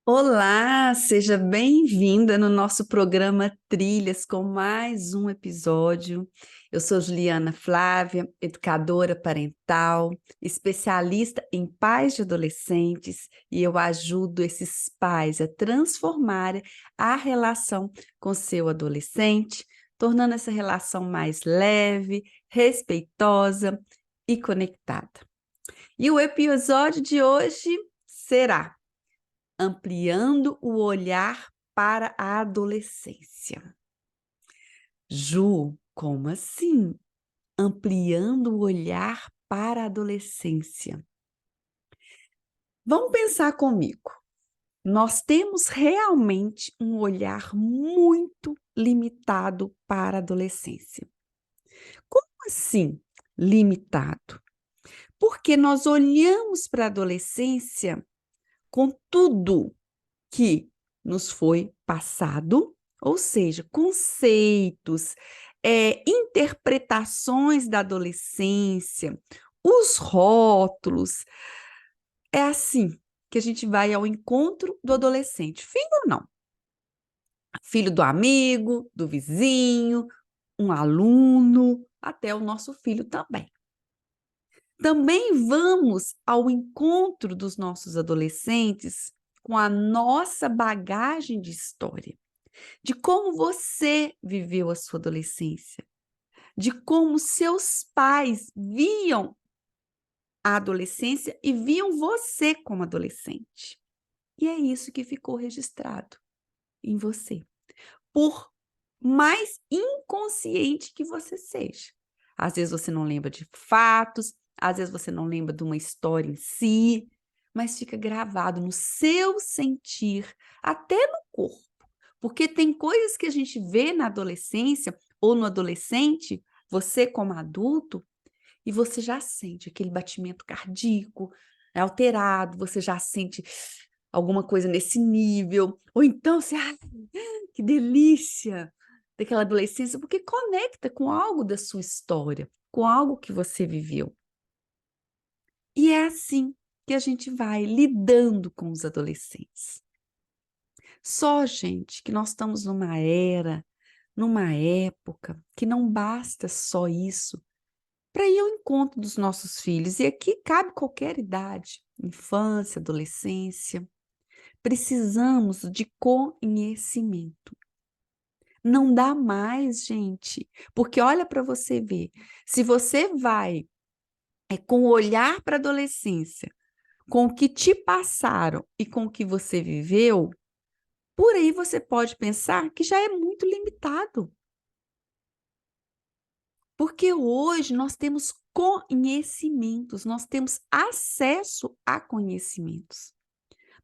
Olá, seja bem-vinda no nosso programa Trilhas com mais um episódio. Eu sou Juliana Flávia, educadora parental, especialista em pais de adolescentes, e eu ajudo esses pais a transformarem a relação com seu adolescente, tornando essa relação mais leve, respeitosa e conectada. E o episódio de hoje será ampliando o olhar para a adolescência. Ju, como assim? Ampliando o olhar para a adolescência. Vamos pensar comigo. Nós temos realmente um olhar muito limitado para a adolescência. Como assim limitado? Porque nós olhamos para a adolescência com tudo que nos foi passado, ou seja, conceitos, interpretações da adolescência, os rótulos. É assim que a gente vai ao encontro do adolescente. Filho ou não? Filho do amigo, do vizinho, um aluno, até o nosso filho também. Também vamos ao encontro dos nossos adolescentes com a nossa bagagem de história, de como você viveu a sua adolescência, de como seus pais viam a adolescência e viam você como adolescente. E é isso que ficou registrado em você, por mais inconsciente que você seja. Às vezes você não lembra de fatos, às vezes você não lembra de uma história em si, mas fica gravado no seu sentir, até no corpo. Porque tem coisas que a gente vê na adolescência ou no adolescente, você como adulto, e você já sente aquele batimento cardíaco alterado, você já sente alguma coisa nesse nível, ou então você, ai, que delícia daquela adolescência, porque conecta com algo da sua história, com algo que você viveu. E é assim que a gente vai lidando com os adolescentes. Só, gente, que nós estamos numa era, numa época, que não basta só isso para ir ao encontro dos nossos filhos. E aqui cabe qualquer idade, infância, adolescência. Precisamos de conhecimento. Não dá mais, gente, porque olha para você ver, se você vai com o olhar para a adolescência, com o que te passaram e com o que você viveu, por aí você pode pensar que já é muito limitado. Porque hoje nós temos conhecimentos, nós temos acesso a conhecimentos.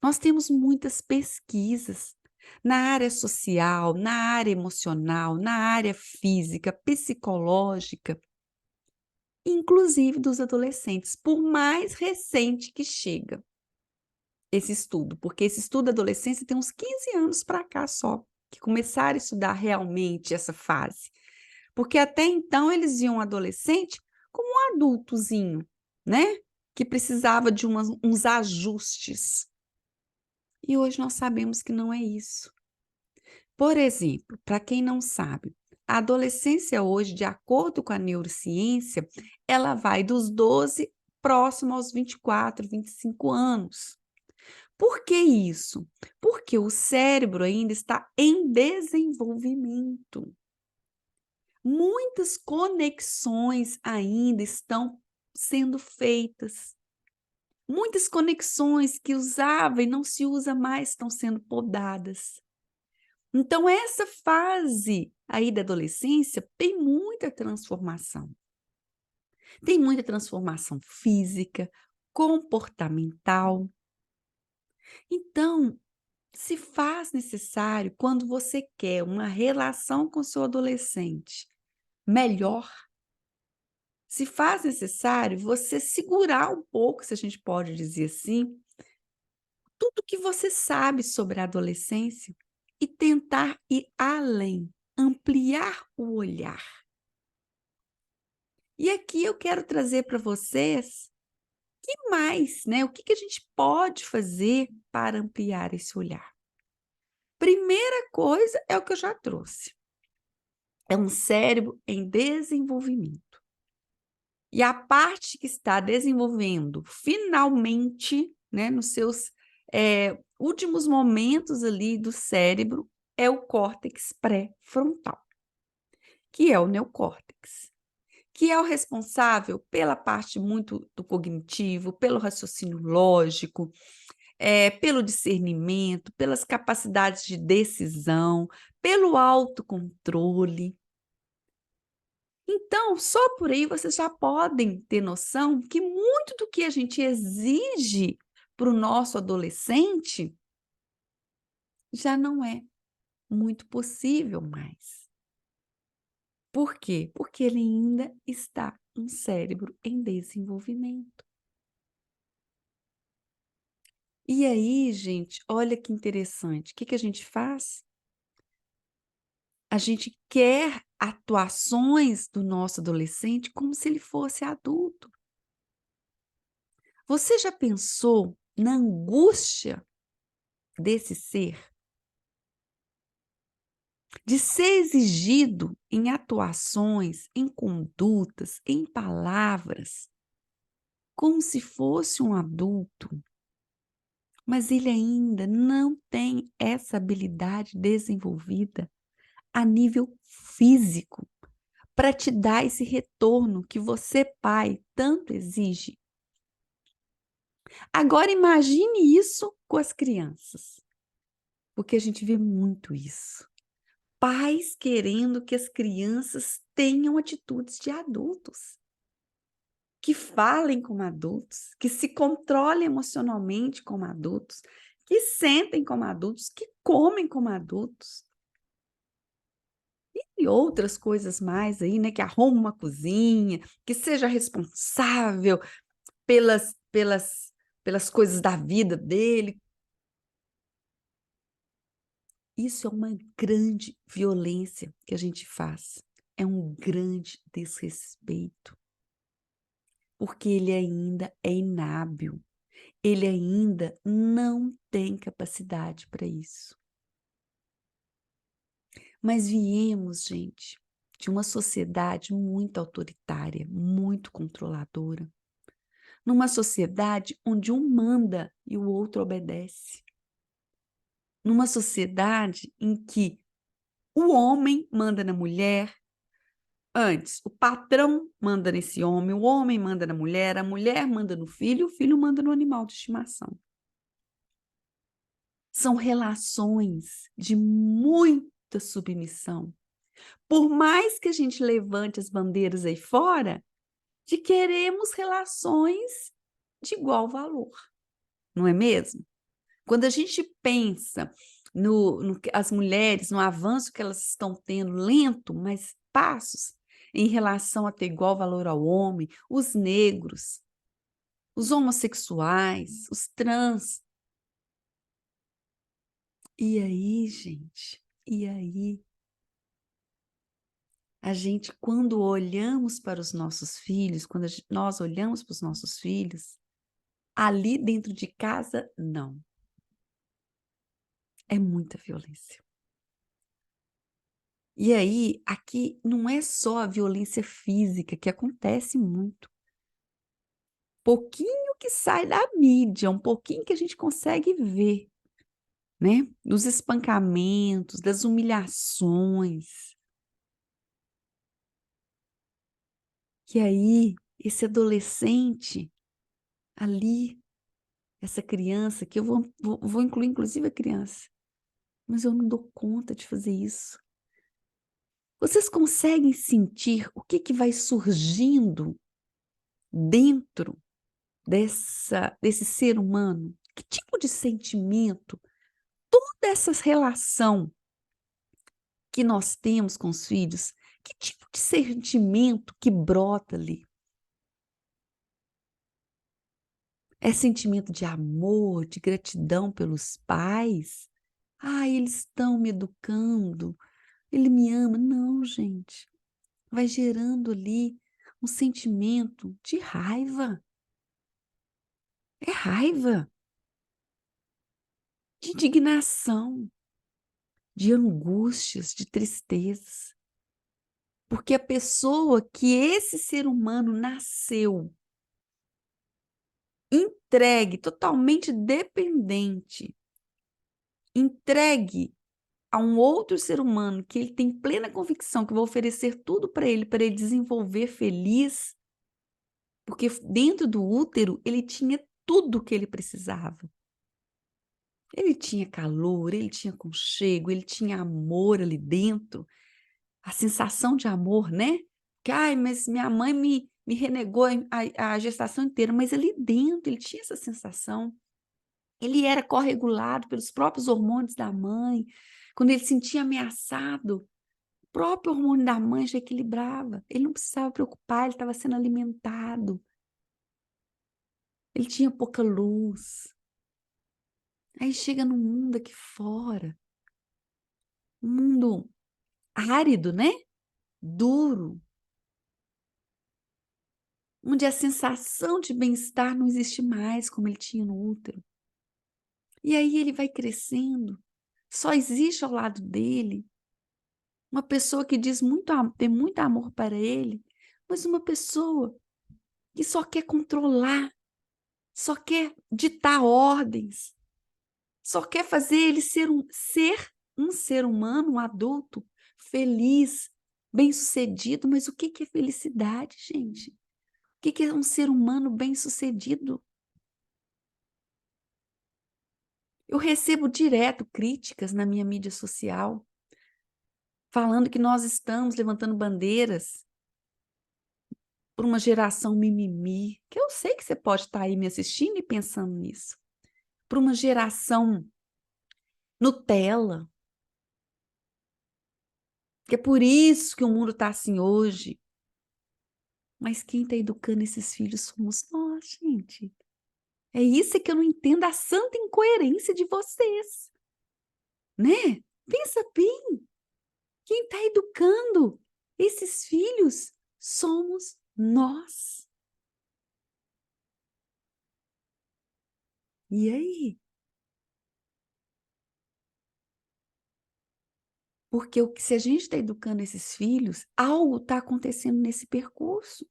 Nós temos muitas pesquisas na área social, na área emocional, na área física, psicológica, inclusive dos adolescentes, por mais recente que chega esse estudo, porque esse estudo da adolescência tem uns 15 anos para cá só, que começaram a estudar realmente essa fase. Porque até então eles viam um adolescente como um adultozinho, né? Que precisava de uns ajustes. E hoje nós sabemos que não é isso. Por exemplo, para quem não sabe, a adolescência hoje, de acordo com a neurociência, ela vai dos 12 próximo aos 24, 25 anos. Por que isso? Porque o cérebro ainda está em desenvolvimento. Muitas conexões ainda estão sendo feitas. Muitas conexões que usava e não se usa mais estão sendo podadas. Então, essa fase aí da adolescência tem muita transformação. Tem muita transformação física, comportamental. Então, se faz necessário, quando você quer uma relação com seu adolescente melhor, se faz necessário você segurar um pouco, se a gente pode dizer assim, tudo que você sabe sobre a adolescência e tentar ir além, ampliar o olhar. E aqui eu quero trazer para vocês que mais, né? O que que a gente pode fazer para ampliar esse olhar? Primeira coisa é o que eu já trouxe. É um cérebro em desenvolvimento. E a parte que está desenvolvendo finalmente, né, nos seus últimos momentos ali do cérebro, é o córtex pré-frontal, que é o neocórtex, que é o responsável pela parte muito do cognitivo, pelo raciocínio lógico, pelo discernimento, pelas capacidades de decisão, pelo autocontrole. Então, só por aí vocês já podem ter noção que muito do que a gente exige para o nosso adolescente já não é muito possível mais. Por quê? Porque ele ainda está um cérebro em desenvolvimento. E aí, gente, olha que interessante. O que que a gente faz? A gente quer atuações do nosso adolescente como se ele fosse adulto. Você já pensou na angústia desse ser? De ser exigido em atuações, em condutas, em palavras, como se fosse um adulto, mas ele ainda não tem essa habilidade desenvolvida a nível físico para te dar esse retorno que você, pai, tanto exige. Agora imagine isso com as crianças, porque a gente vê muito isso. Pais querendo que as crianças tenham atitudes de adultos, que falem como adultos, que se controlem emocionalmente como adultos, que sentem como adultos, que comem como adultos. E outras coisas mais aí, né? Que arruma uma cozinha, que seja responsável pelas coisas da vida dele. Isso é uma grande violência que a gente faz. É um grande desrespeito. Porque ele ainda é inábil, ele ainda não tem capacidade para isso. Mas viemos, gente, de uma sociedade muito autoritária, muito controladora, numa sociedade onde um manda e o outro obedece, numa sociedade em que o homem manda na mulher. Antes, o patrão manda nesse homem, o homem manda na mulher, a mulher manda no filho, o filho manda no animal de estimação. São relações de muita submissão. Por mais que a gente levante as bandeiras aí fora, de queremos relações de igual valor, não é mesmo? Quando a gente pensa as mulheres, no avanço que elas estão tendo, lento, mas passos, em relação a ter igual valor ao homem, os negros, os homossexuais, os trans. E aí, gente, e aí? A gente, quando olhamos para os nossos filhos, quando nós olhamos para os nossos filhos, ali dentro de casa, não. É muita violência. E aí, aqui não é só a violência física, que acontece muito. Pouquinho que sai da mídia, um pouquinho que a gente consegue ver, né? Dos espancamentos, das humilhações. E aí, esse adolescente ali, essa criança, que eu vou incluir inclusive a criança, mas eu não dou conta de fazer isso. Vocês conseguem sentir o que que vai surgindo dentro desse ser humano? Que tipo de sentimento? Toda essa relação que nós temos com os filhos, que tipo de sentimento que brota ali? É sentimento de amor, de gratidão pelos pais? Ah, eles estão me educando, ele me ama. Não, gente. Vai gerando ali um sentimento de raiva. É raiva, de indignação, de angústias, de tristezas. Porque a pessoa que esse ser humano nasceu entregue, totalmente dependente, entregue a um outro ser humano que ele tem plena convicção que vai oferecer tudo para ele desenvolver feliz, porque dentro do útero ele tinha tudo o que ele precisava. Ele tinha calor, ele tinha aconchego, ele tinha amor ali dentro, a sensação de amor, né? Que, ai, mas minha mãe me renegou a gestação inteira, mas ali dentro ele tinha essa sensação. Ele era corregulado pelos próprios hormônios da mãe. Quando ele se sentia ameaçado, o próprio hormônio da mãe já equilibrava. Ele não precisava preocupar, ele estava sendo alimentado. Ele tinha pouca luz. Aí chega no mundo aqui fora, um mundo árido, né? Duro, onde a sensação de bem-estar não existe mais como ele tinha no útero. E aí ele vai crescendo, só existe ao lado dele uma pessoa que diz tem muito amor para ele, mas uma pessoa que só quer controlar, só quer ditar ordens, só quer fazer ele ser um ser humano, um adulto, feliz, bem-sucedido. Mas o que é felicidade, gente? O que é um ser humano bem-sucedido? Eu recebo direto críticas na minha mídia social, falando que nós estamos levantando bandeiras por uma geração mimimi, que eu sei que você pode estar aí me assistindo e pensando nisso, por uma geração Nutella, que é por isso que o mundo está assim hoje. Mas quem está educando esses filhos somos nós, gente. É isso que eu não entendo, a santa incoerência de vocês, né? Pensa bem, quem está educando esses filhos somos nós. E aí? Porque se a gente está educando esses filhos, algo está acontecendo nesse percurso.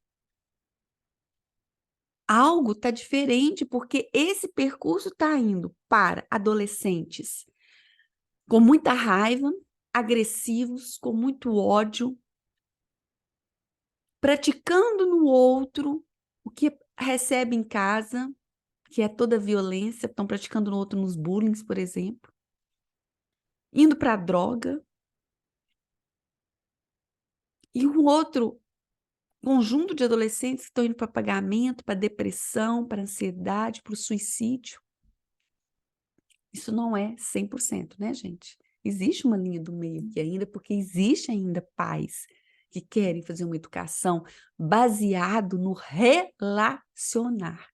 Algo está diferente, porque esse percurso está indo para adolescentes com muita raiva, agressivos, com muito ódio, praticando no outro o que recebe em casa, que é toda violência, estão praticando no outro nos bullying, por exemplo, indo para a droga, e um outro conjunto de adolescentes que estão indo para pagamento, para depressão, para ansiedade, para o suicídio. Isso não é 100%, né, gente? Existe uma linha do meio aqui ainda, porque existe ainda pais que querem fazer uma educação baseado no relacionar.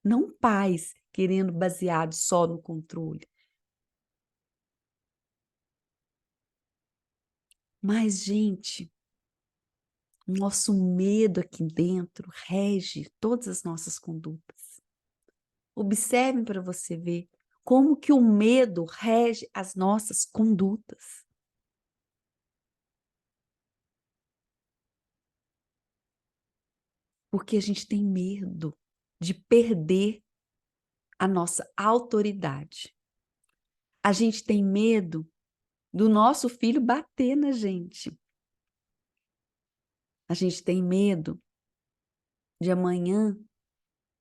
Não pais querendo baseado só no controle. Mas, gente, nosso medo aqui dentro rege todas as nossas condutas. Observem para você ver como que o medo rege as nossas condutas. Porque a gente tem medo de perder a nossa autoridade. A gente tem medo do nosso filho bater na gente. A gente tem medo de amanhã,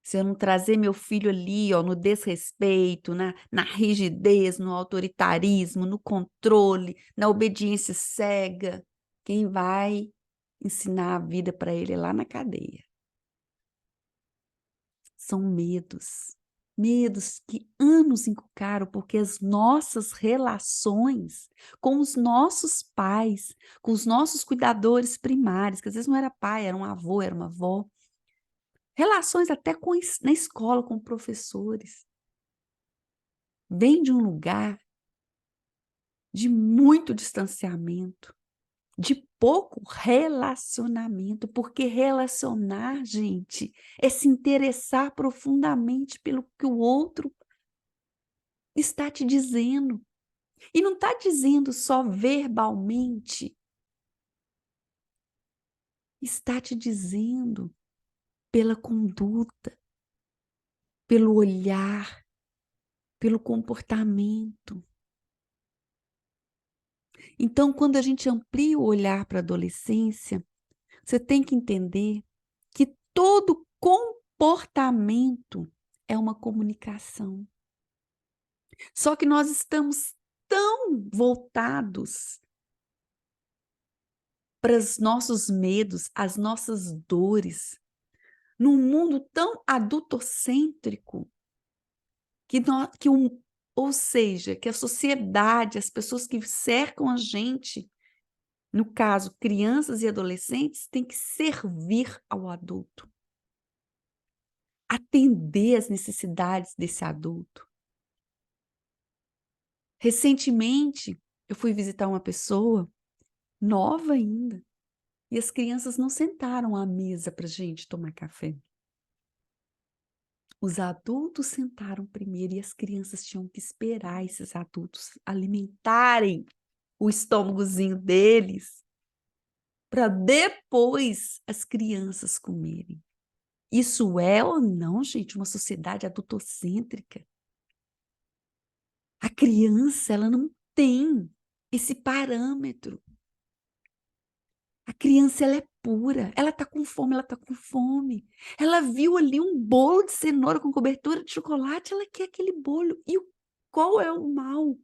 se eu não trazer meu filho ali, ó, no desrespeito, na rigidez, no autoritarismo, no controle, na obediência cega, quem vai ensinar a vida para ele é lá na cadeia. São medos. Medos que anos inculcaram, porque as nossas relações com os nossos pais, com os nossos cuidadores primários, que às vezes não era pai, era um avô, era uma avó, relações até na escola com professores, vem de um lugar de muito distanciamento, de pouco relacionamento, porque relacionar, gente, é se interessar profundamente pelo que o outro está te dizendo. E não está dizendo só verbalmente, está te dizendo pela conduta, pelo olhar, pelo comportamento. Então, quando a gente amplia o olhar para a adolescência, você tem que entender que todo comportamento é uma comunicação. Só que nós estamos tão voltados para os nossos medos, as nossas dores, num mundo tão adultocêntrico, ou seja, que a sociedade, as pessoas que cercam a gente, no caso, crianças e adolescentes, têm que servir ao adulto, atender às necessidades desse adulto. Recentemente, eu fui visitar uma pessoa nova ainda, e as crianças não sentaram à mesa para a gente tomar café. Os adultos sentaram primeiro e as crianças tinham que esperar esses adultos alimentarem o estômagozinho deles para depois as crianças comerem. Isso é ou não, gente, uma sociedade adultocêntrica? A criança, ela não tem esse parâmetro. A criança, ela é pura, ela tá com fome, ela tá com fome. Ela viu ali um bolo de cenoura com cobertura de chocolate, ela quer aquele bolo. E qual é o mal?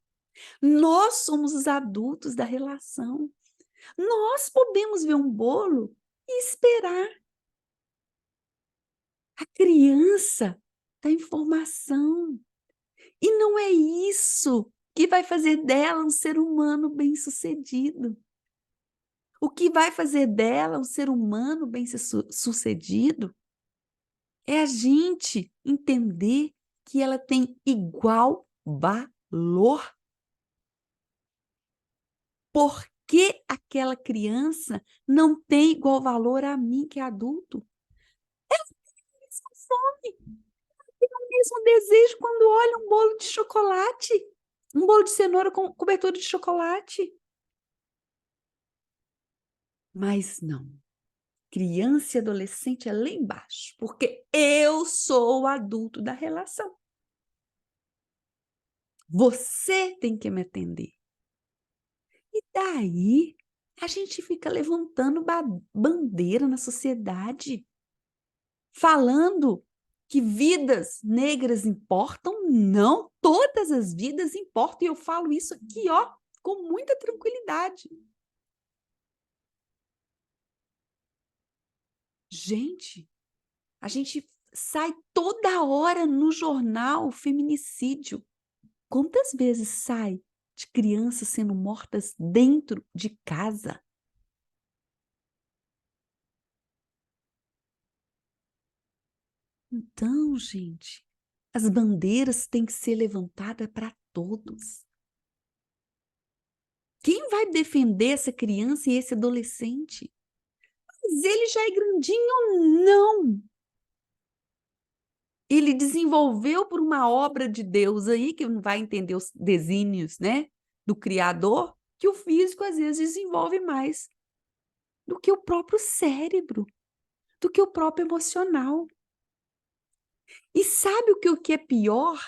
Nós somos os adultos da relação. Nós podemos ver um bolo e esperar. A criança está em formação. E não é isso que vai fazer dela um ser humano bem-sucedido. O que vai fazer dela um ser humano bem-sucedido é a gente entender que ela tem igual valor. Por que aquela criança não tem igual valor a mim, que é adulto? Ela tem a mesma fome, tem o mesmo desejo quando olha um bolo de chocolate, um bolo de cenoura com cobertura de chocolate. Mas não. Criança e adolescente é lá embaixo, porque eu sou o adulto da relação. Você tem que me atender. E daí a gente fica levantando bandeira na sociedade, falando que vidas negras importam. Não, todas as vidas importam. E eu falo isso aqui, ó, com muita tranquilidade. Gente, a gente sai toda hora no jornal feminicídio. Quantas vezes sai de crianças sendo mortas dentro de casa? Então, gente, as bandeiras têm que ser levantadas para todos. Quem vai defender essa criança e esse adolescente? Mas ele já é grandinho, não. Ele desenvolveu por uma obra de Deus aí, que não vai entender os desígnios, né, do Criador, que o físico às vezes desenvolve mais do que o próprio cérebro, do que o próprio emocional. E sabe o que é pior?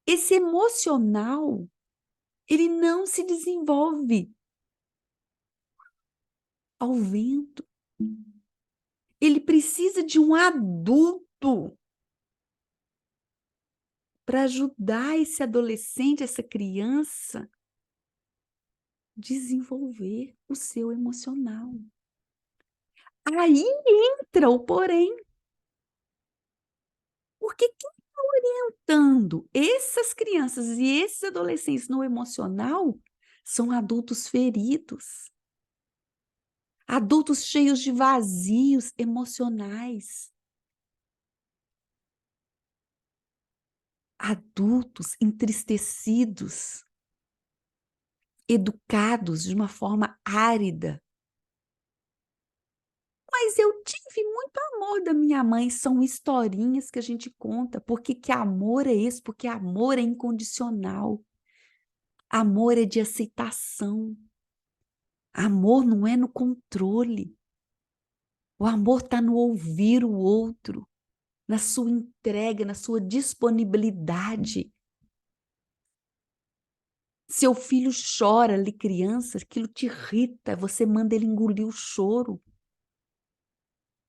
Esse emocional, ele não se desenvolve ao vento. Ele precisa de um adulto para ajudar esse adolescente, essa criança, a desenvolver o seu emocional. Aí entra o porém. Porque quem está orientando essas crianças e esses adolescentes no emocional são adultos feridos, adultos cheios de vazios emocionais, adultos entristecidos, educados de uma forma árida, Mas eu tive muito amor da minha mãe, são historinhas que a gente conta, porque que amor é esse? Porque amor é incondicional, amor é de aceitação, amor não é no controle, o amor está no ouvir o outro, na sua entrega, na sua disponibilidade. Seu filho chora ali, criança, aquilo te irrita, você manda ele engolir o choro.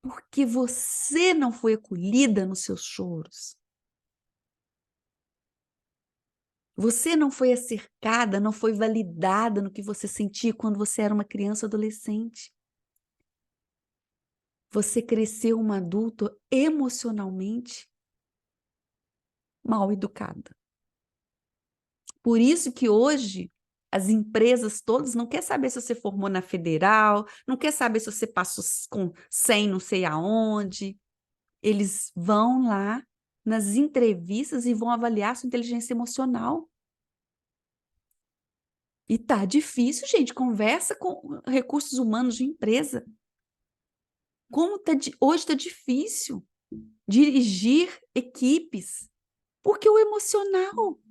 Porque você não foi acolhida nos seus choros. Você não foi acercada, não foi validada no que você sentia quando você era uma criança ou adolescente. Você cresceu uma adulta emocionalmente mal educada. Por isso que hoje as empresas todas não querem saber se você formou na federal, não quer saber se você passou com 100 não sei aonde. Eles vão lá nas entrevistas e vão avaliar sua inteligência emocional. E tá difícil, gente. Conversa com recursos humanos de empresa. Hoje está difícil dirigir equipes, porque o emocional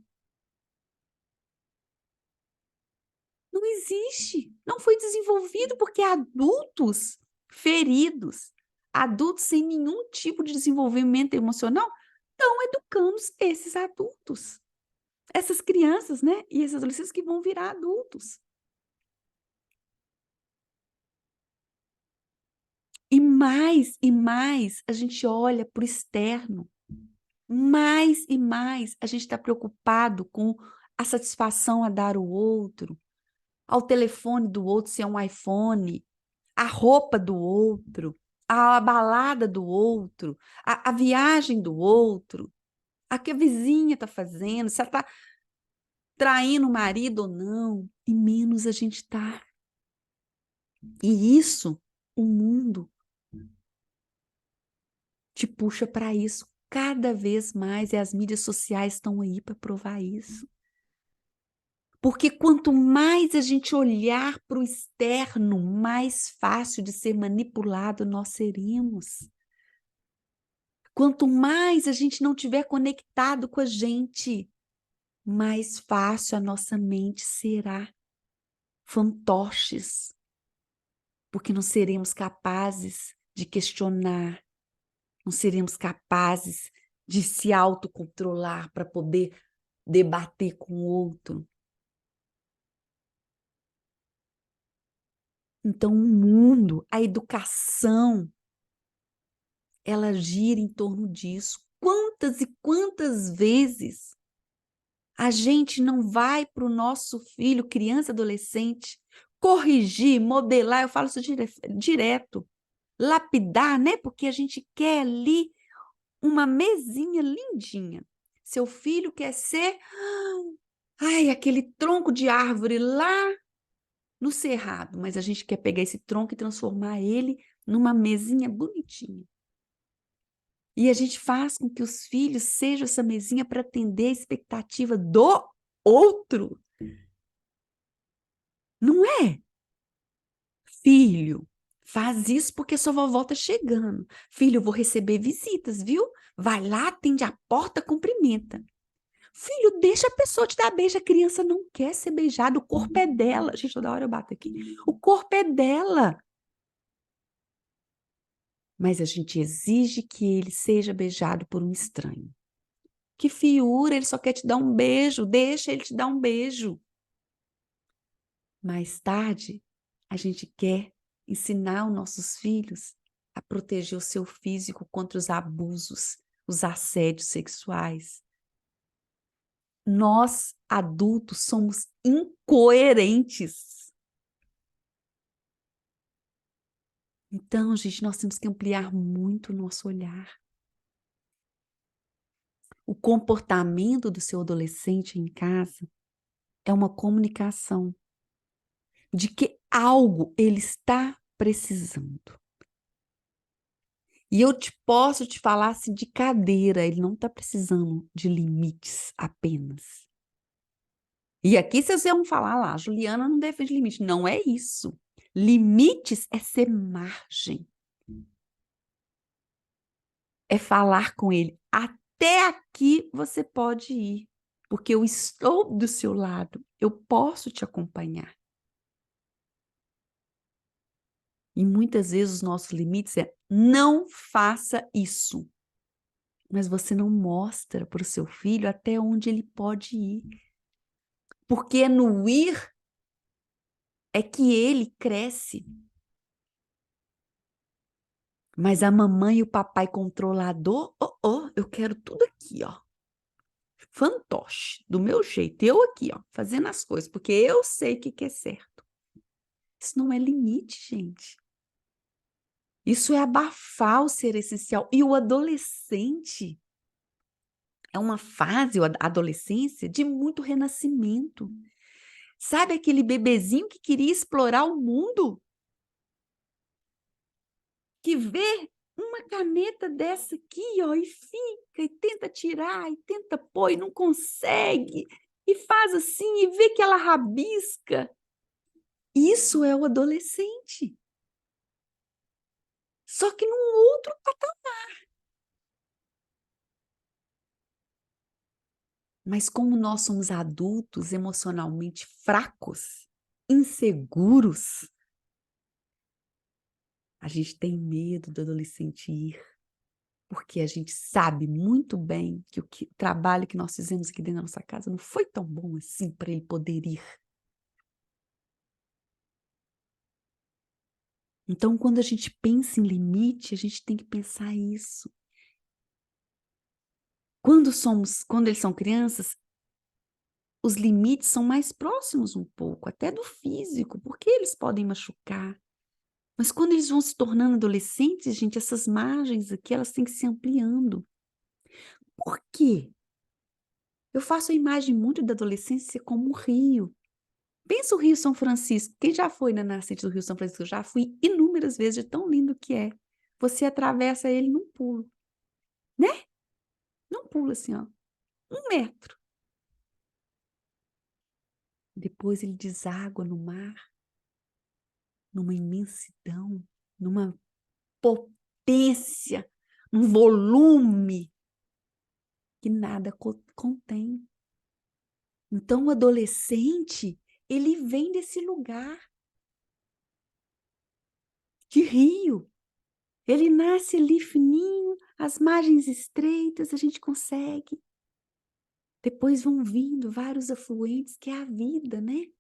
não existe, não foi desenvolvido, porque adultos feridos, adultos sem nenhum tipo de desenvolvimento emocional, estão educando esses adultos, essas crianças, né? E esses adolescentes que vão virar adultos. E mais a gente olha para o externo, mais e mais a gente está preocupado com a satisfação a dar ao outro, ao telefone do outro, se é um iPhone, a roupa do outro, a balada do outro, a viagem do outro, a que a vizinha está fazendo, se ela está traindo o marido ou não, e menos a gente está. E isso, o mundo te puxa para isso cada vez mais, e as mídias sociais estão aí para provar isso. Porque quanto mais a gente olhar para o externo, mais fácil de ser manipulado nós seremos. Quanto mais a gente não tiver conectado com a gente, mais fácil a nossa mente será fantoches, porque não seremos capazes de questionar, não seremos capazes de se autocontrolar para poder debater com o outro. Então, o mundo, a educação, ela gira em torno disso. Quantas e quantas vezes a gente não vai para o nosso filho, criança, adolescente, corrigir, modelar, eu falo isso direto, lapidar, né? Porque a gente quer ali uma mesinha lindinha. Seu filho quer ser, ai, aquele tronco de árvore lá no cerrado, mas a gente quer pegar esse tronco e transformar ele numa mesinha bonitinha. E a gente faz com que os filhos sejam essa mesinha para atender a expectativa do outro. Não é? Filho, faz isso porque sua vovó está chegando. Filho, eu vou receber visitas, viu? Vai lá, atende a porta, cumprimenta. Filho, deixa a pessoa te dar beijo. A criança não quer ser beijada, o corpo é dela. Gente, toda hora eu bato aqui. O corpo é dela. Mas a gente exige que ele seja beijado por um estranho. Que fiura, ele só quer te dar um beijo. Deixa ele te dar um beijo. Mais tarde, a gente quer ensinar os nossos filhos a proteger o seu físico contra os abusos, os assédios sexuais. Nós, adultos, somos incoerentes. Então, gente, nós temos que ampliar muito o nosso olhar. O comportamento do seu adolescente em casa é uma comunicação de que algo ele está precisando. E eu posso te falar assim de cadeira, ele não está precisando de limites apenas. E aqui vocês vão falar lá, Juliana não defende limite. Não é isso. Limites é ser margem. é falar com ele. Até aqui você pode ir, porque eu estou do seu lado, eu posso te acompanhar. E muitas vezes os nossos limites é não faça isso. Mas você não mostra para o seu filho até onde ele pode ir. Porque é no ir é que ele cresce. Mas a mamãe e o papai controlador, eu quero tudo aqui, ó. Fantoche, do meu jeito, eu aqui, ó, fazendo as coisas, porque eu sei o que é certo. Isso não é limite, gente. Isso é abafar o ser essencial. E o adolescente é uma fase, a adolescência, de muito renascimento. Sabe aquele bebezinho que queria explorar o mundo? Que vê uma caneta dessa aqui, ó, e fica, e tenta tirar, e tenta pôr, e não consegue, e faz assim, e vê que ela rabisca. Isso é o adolescente. Só que num outro patamar. Mas como nós somos adultos emocionalmente fracos, inseguros, a gente tem medo do adolescente ir. Porque a gente sabe muito bem que o trabalho que nós fizemos aqui dentro da nossa casa não foi tão bom assim para ele poder ir. Então, quando a gente pensa em limite, a gente tem que pensar isso. Quando eles são crianças, os limites são mais próximos um pouco, até do físico, porque eles podem machucar. Mas quando eles vão se tornando adolescentes, gente, essas margens aqui, elas têm que se ampliando. Por quê? Eu faço a imagem muito da adolescência como um rio. Pensa o Rio São Francisco. Quem já foi na nascente do Rio São Francisco? Eu já fui inúmeras vezes, de tão lindo que é. Você atravessa ele num pulo, né? Num pulo assim, ó. 1 metro. Depois ele deságua no mar, numa imensidão, numa potência, num volume que nada contém. Então, o adolescente, ele vem desse lugar de rio. Ele nasce ali fininho, as margens estreitas, a gente consegue. Depois vão vindo vários afluentes, que é a vida, né?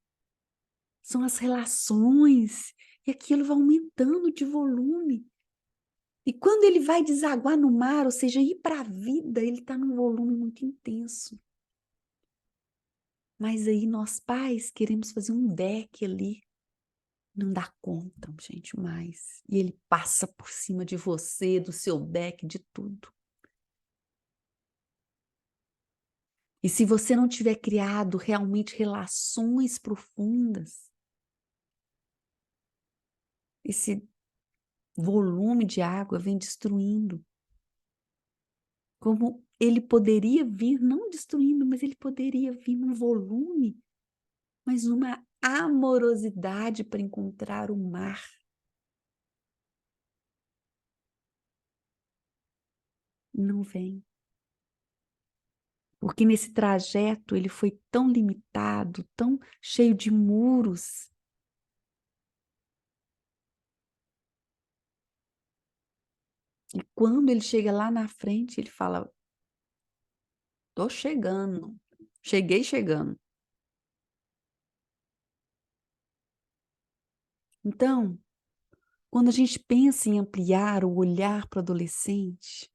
São as relações, e aquilo vai aumentando de volume. E quando ele vai desaguar no mar, ou seja, ir para a vida, ele está num volume muito intenso. Mas aí nós pais queremos fazer um deck ali. Não dá conta, gente, mais. E ele passa por cima de você, do seu deck, de tudo. E se você não tiver criado realmente relações profundas, esse volume de água vem destruindo. Como ele poderia vir, não destruindo, mas ele poderia vir num volume, mas numa amorosidade para encontrar o mar. Não vem. Porque nesse trajeto ele foi tão limitado, tão cheio de muros. E quando ele chega lá na frente, ele fala: tô chegando, cheguei chegando. Então, quando a gente pensa em ampliar o olhar para o adolescente,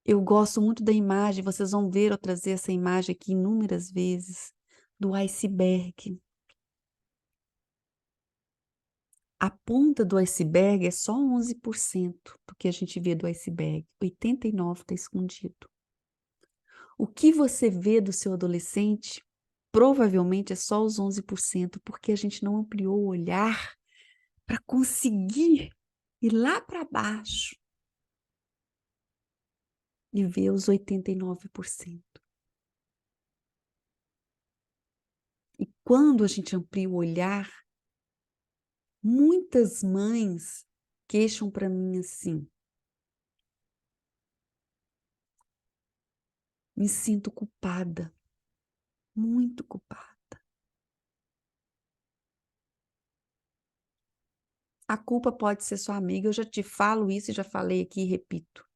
eu gosto muito da imagem, vocês vão ver eu trazer essa imagem aqui inúmeras vezes, do iceberg. A ponta do iceberg é só 11% do que a gente vê do iceberg, 89% está escondido. O que você vê do seu adolescente provavelmente é só os 11%, porque a gente não ampliou o olhar para conseguir ir lá para baixo e ver os 89%. E quando a gente amplia o olhar, muitas mães queixam para mim assim: Me sinto culpada, muito culpada. A culpa pode ser sua amiga, eu já te falo isso e já falei aqui e repito.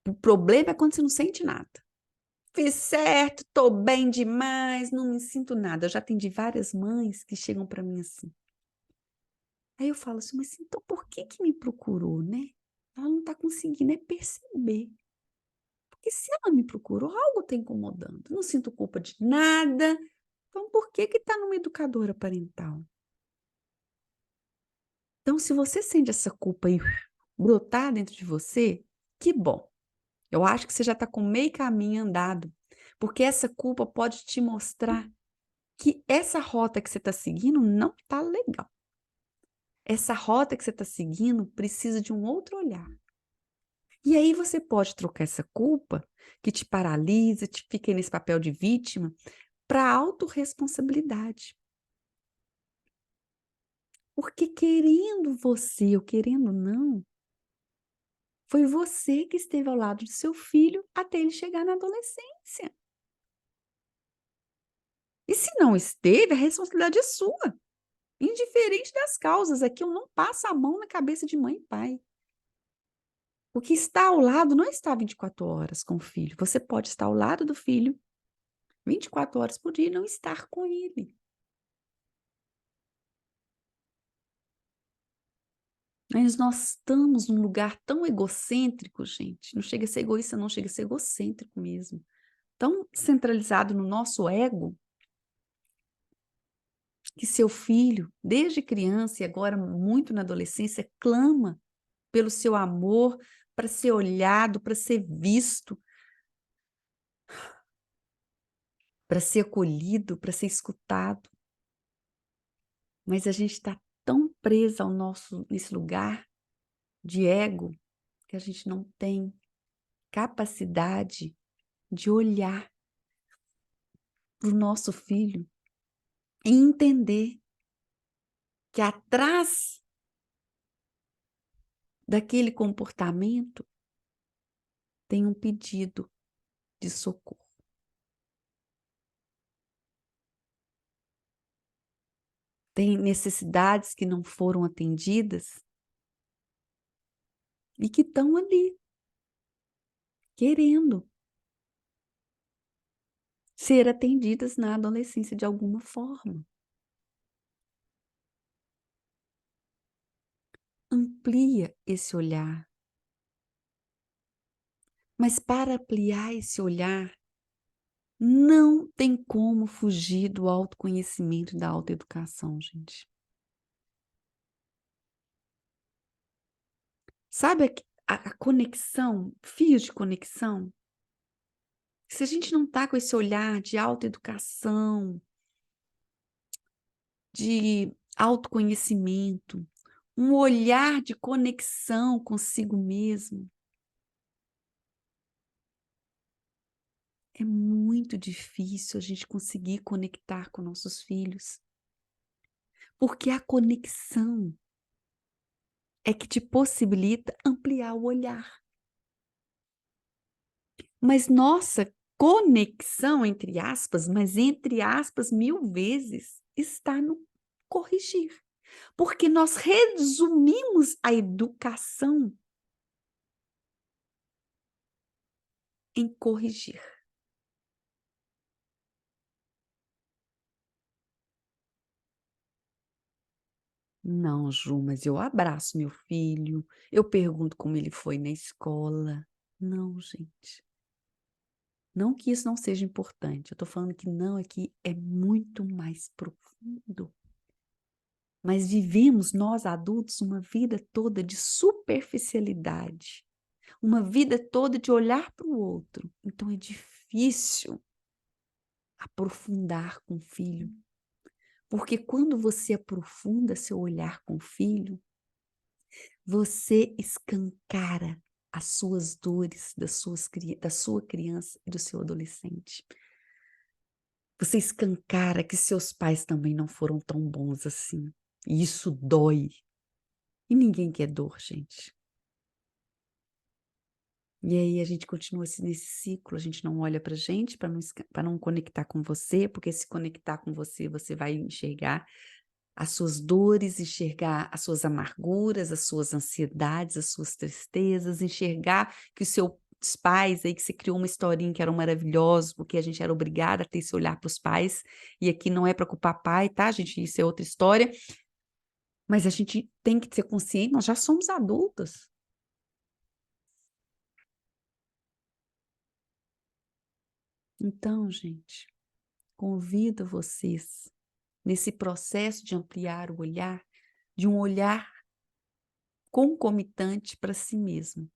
O problema é quando você não sente nada. Fiz certo, tô bem demais, não me sinto nada. Eu já atendi várias mães que chegam para mim assim. Aí eu falo assim, mas então por que que me procurou, né? Ela não tá conseguindo é perceber. Porque se ela me procurou, algo tá incomodando. Eu não sinto culpa de nada. Então por que que tá numa educadora parental? Então se você sente essa culpa aí brotar dentro de você, que bom. Eu acho que você já está com meio caminho andado, porque essa culpa pode te mostrar que essa rota que você está seguindo não está legal. Essa rota que você está seguindo precisa de um outro olhar. E aí você pode trocar essa culpa, que te paralisa, te fica nesse papel de vítima, para autorresponsabilidade. Porque querendo você ou querendo não, foi você que esteve ao lado de seu filho até ele chegar na adolescência. E se não esteve, a responsabilidade é sua. Indiferente das causas, aqui eu não passo a mão na cabeça de mãe e pai. O que está ao lado não está 24 horas com o filho. Você pode estar ao lado do filho 24 horas por dia e não estar com ele. Mas nós estamos num lugar tão egocêntrico, gente. Não chega a ser egoísta, não, chega a ser egocêntrico mesmo. Tão centralizado no nosso ego, que seu filho, desde criança e agora muito na adolescência, clama pelo seu amor, para ser olhado, para ser visto, para ser acolhido, para ser escutado. Mas a gente está tão presa ao nesse lugar de ego que a gente não tem capacidade de olhar para o nosso filho e entender que atrás daquele comportamento tem um pedido de socorro. Tem necessidades que não foram atendidas e que estão ali, querendo ser atendidas na adolescência de alguma forma. Amplia esse olhar. Mas para ampliar esse olhar, não tem como fugir do autoconhecimento e da autoeducação, gente. Sabe a conexão, fios de conexão? Se a gente não está com esse olhar de autoeducação, de autoconhecimento, um olhar de conexão consigo mesmo, é muito difícil a gente conseguir conectar com nossos filhos. Porque a conexão é que te possibilita ampliar o olhar. Mas nossa conexão, entre aspas, mas entre aspas 1000 vezes, está no corrigir. Porque nós resumimos a educação em corrigir. Não, Ju, mas eu abraço meu filho, eu pergunto como ele foi na escola. Não, gente. Não que isso não seja importante, eu tô falando que não, é que é muito mais profundo. Mas vivemos, nós adultos, uma vida toda de superficialidade, uma vida toda de olhar para o outro. Então é difícil aprofundar com o filho. Porque quando você aprofunda seu olhar com o filho, você escancara as suas dores da sua criança e do seu adolescente. Você escancara que seus pais também não foram tão bons assim. E isso dói. E ninguém quer dor, gente. E aí a gente continua nesse ciclo, a gente não olha pra gente para não conectar com você, porque se conectar com você, você vai enxergar as suas dores, enxergar as suas amarguras, as suas ansiedades, as suas tristezas, enxergar que os seus pais aí, que você criou uma historinha que eram maravilhosos, porque a gente era obrigada a ter esse olhar para os pais, e aqui não é para culpar pai, tá, gente? Isso é outra história, mas a gente tem que ser consciente, nós já somos adultas. Então, gente, convido vocês nesse processo de ampliar o olhar, de um olhar concomitante para si mesmo.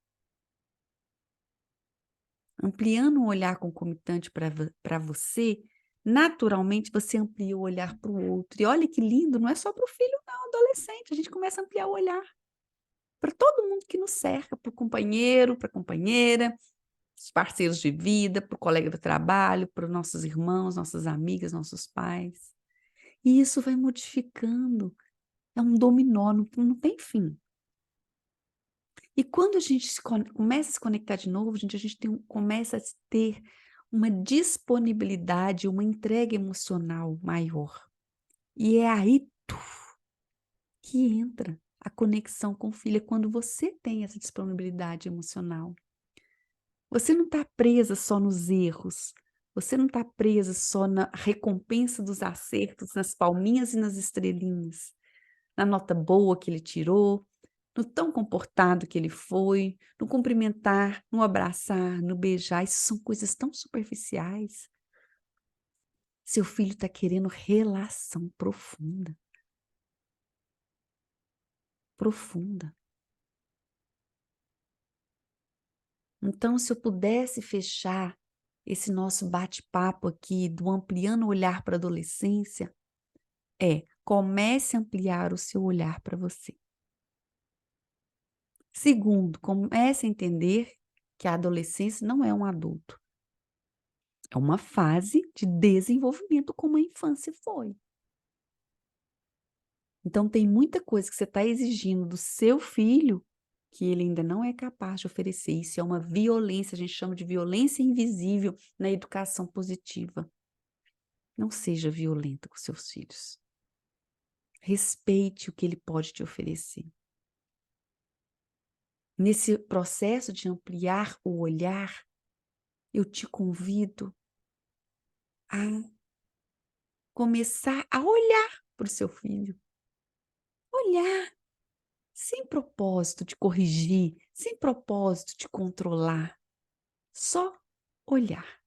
Ampliando um olhar concomitante para você, naturalmente você amplia o olhar para o outro. E olha que lindo, não é só para o filho, não, adolescente. A gente começa a ampliar o olhar para todo mundo que nos cerca, para o companheiro, para a companheira, os parceiros de vida, para o colega do trabalho, para os nossos irmãos, nossas amigas, nossos pais. E isso vai modificando. É um dominó, não tem fim. E quando a gente começa a se conectar de novo, gente, a gente começa a ter uma disponibilidade, uma entrega emocional maior. E é aí que entra a conexão com o filho, é quando você tem essa disponibilidade emocional. Você não está presa só nos erros, você não está presa só na recompensa dos acertos, nas palminhas e nas estrelinhas, na nota boa que ele tirou, no tão comportado que ele foi, no cumprimentar, no abraçar, no beijar, isso são coisas tão superficiais. Seu filho está querendo relação profunda, profunda. Então, se eu pudesse fechar esse nosso bate-papo aqui do ampliando o olhar para a adolescência, comece a ampliar o seu olhar para você. Segundo, comece a entender que a adolescência não é um adulto. É uma fase de desenvolvimento como a infância foi. Então tem muita coisa que você está exigindo do seu filho que ele ainda não é capaz de oferecer. Isso é uma violência, a gente chama de violência invisível na educação positiva. Não seja violenta com seus filhos. Respeite o que ele pode te oferecer. Nesse processo de ampliar o olhar, eu te convido a começar a olhar para o seu filho. Olhar, sem propósito de corrigir, sem propósito de controlar. Só olhar.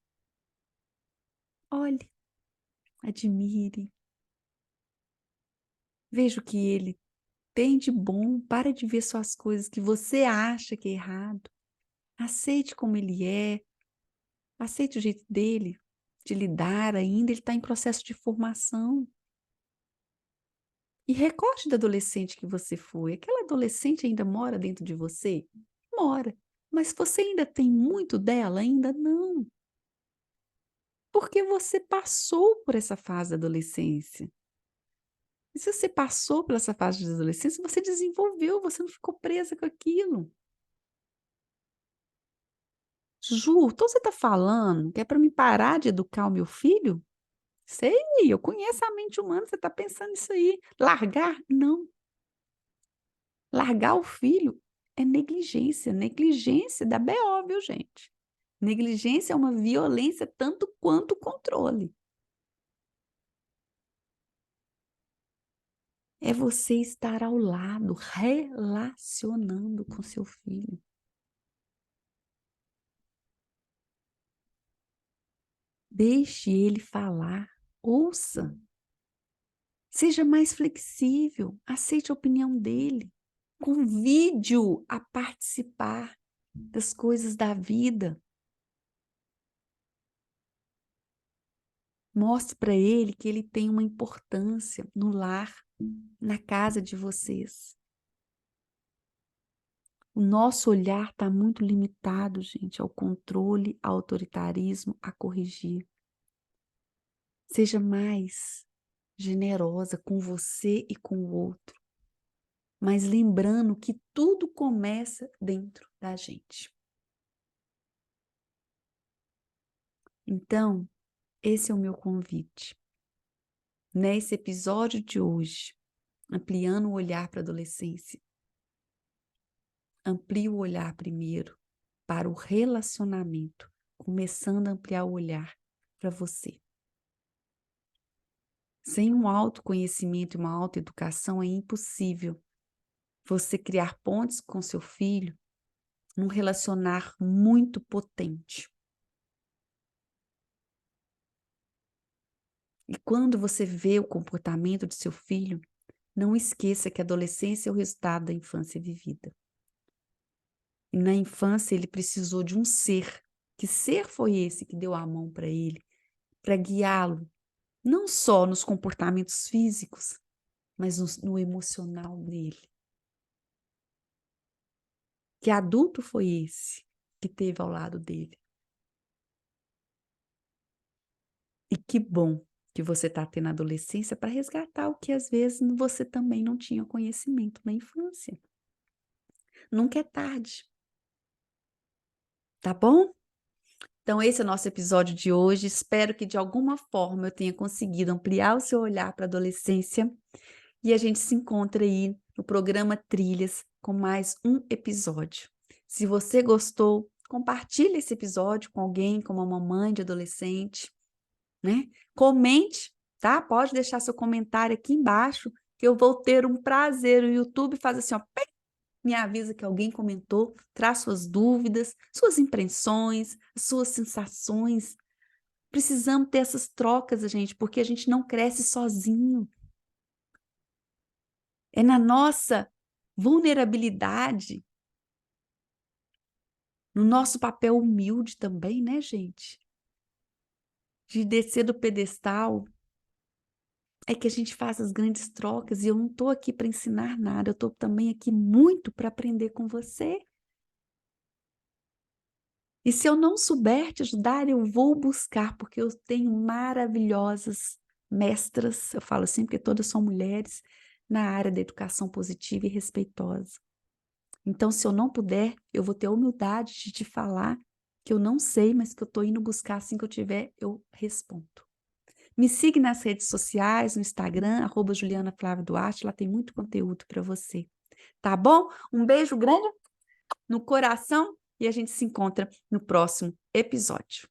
Olhe, admire. Veja o que ele tem de bom. Para de ver só as coisas que você acha que é errado. Aceite como ele é. Aceite o jeito dele de lidar ainda. Ele está em processo de formação. E recorde da adolescente que você foi. Aquela adolescente ainda mora dentro de você? Mora. Mas você ainda tem muito dela? Ainda não. Porque você passou por essa fase da adolescência. E se você passou por essa fase de adolescência, você desenvolveu, você não ficou presa com aquilo. Ju, então você está falando que é para me parar de educar o meu filho? Sei, eu conheço a mente humana, você está pensando nisso aí. Largar? Não. Largar o filho é negligência. Negligência dá BO, viu, gente? Negligência é uma violência tanto quanto o controle. É você estar ao lado, relacionando com seu filho. Deixe ele falar, ouça. Seja mais flexível, aceite a opinião dele. Convide-o a participar das coisas da vida. Mostre para ele que ele tem uma importância no lar, na casa de vocês. O nosso olhar está muito limitado, gente, ao controle, ao autoritarismo, a corrigir. Seja mais generosa com você e com o outro, mas lembrando que tudo começa dentro da gente. Então, esse é o meu convite. Nesse episódio de hoje, ampliando o olhar para a adolescência, amplie o olhar primeiro para o relacionamento, começando a ampliar o olhar para você. Sem um autoconhecimento e uma autoeducação é impossível você criar pontes com seu filho num relacionar muito potente. E quando você vê o comportamento de seu filho, não esqueça que a adolescência é o resultado da infância vivida. E na infância ele precisou de um ser. Que ser foi esse que deu a mão para ele, para guiá-lo, não só nos comportamentos físicos, mas no emocional dele? Que adulto foi esse que teve ao lado dele? E que bom que você está tendo adolescência para resgatar o que às vezes você também não tinha conhecimento na infância. Nunca é tarde, tá bom? Então, esse é o nosso episódio de hoje. Espero que de alguma forma eu tenha conseguido ampliar o seu olhar para a adolescência e a gente se encontra aí no programa Trilhas com mais um episódio. Se você gostou, compartilhe esse episódio com alguém, com uma mamãe de adolescente, né? Comente, tá? Pode deixar seu comentário aqui embaixo, que eu vou ter um prazer. O YouTube faz assim, ó, me avisa que alguém comentou, traz suas dúvidas, suas impressões, suas sensações. Precisamos ter essas trocas, gente, porque a gente não cresce sozinho. É na nossa vulnerabilidade, no nosso papel humilde também, né, gente? De descer do pedestal, é que a gente faz as grandes trocas e eu não estou aqui para ensinar nada, eu estou também aqui muito para aprender com você. E se eu não souber te ajudar, eu vou buscar, porque eu tenho maravilhosas mestras, eu falo assim, porque todas são mulheres, na área da educação positiva e respeitosa. Então, se eu não puder, eu vou ter a humildade de te falar que eu não sei, mas que eu estou indo buscar assim que eu tiver, eu respondo. Me siga nas redes sociais, no Instagram, @Juliana Flávia Duarte, lá tem muito conteúdo para você. Tá bom? Um beijo grande no coração e a gente se encontra no próximo episódio.